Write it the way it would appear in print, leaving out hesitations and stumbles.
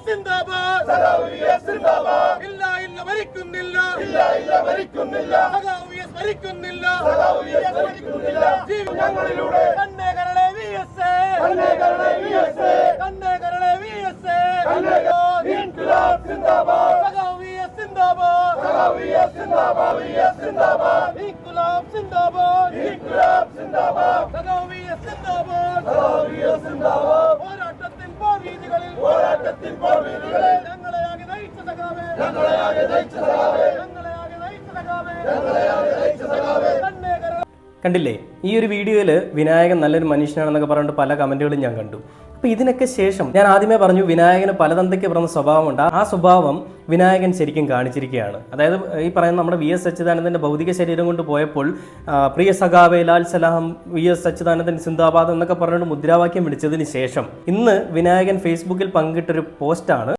സിന്ദാബാദ് ഇല്ല ഇല്ല മരിക്കുന്നില്ല സഖാവിയസ് മരിക്കുന്നില്ല ഞങ്ങളിലൂടെ കണ്ണേ കരളെ വിഎസ്എ കണ്ണേ കരളെ വിഎസ്എ ഇൻക്ലാബ് സിന്ദാബാദ് സഖാവിയസ് സിന്ദാബാദ് ഇൻക്ലാബ് സിന്ദാബാദ് സഖാവിയസ് സിന്ദാബാദ് പോരാട്ടത്തിൻ പോർവീതികളിൽ ഞങ്ങളെ ആകെ നയിച്ച സഖാവേ കണ്ണേ കരളെ. കണ്ടില്ലേ, ഈ ഒരു വീഡിയോയിൽ വിനായകൻ നല്ലൊരു മനുഷ്യനാണെന്നൊക്കെ പറഞ്ഞിട്ട് പല കമന്റുകളും ഞാൻ കണ്ടു. അപ്പോൾ ഇതിനൊക്കെ ശേഷം ഞാൻ ആദ്യമേ പറഞ്ഞു വിനായകന് പലതന്തയ്ക്ക് പറഞ്ഞ സ്വഭാവമുണ്ട്. ആ സ്വഭാവം വിനായകൻ ശരിക്കും കാണിച്ചിരിക്കുകയാണ്. അതായത് ഈ പറയുന്ന നമ്മുടെ വി എസ് അച്യുതാനന്ദൻ്റെ ഭൗതിക ശരീരം കൊണ്ട് പോയപ്പോൾ പ്രിയ സഖാവേ ലാൽ സലാം വി എസ് അച്യുതാനന്ദൻ സിന്ദാബാദ് എന്നൊക്കെ പറഞ്ഞിട്ട് മുദ്രാവാക്യം വിളിച്ചതിന് ശേഷം ഇന്ന് വിനായകൻ ഫേസ്ബുക്കിൽ പങ്കിട്ടൊരു പോസ്റ്റാണ്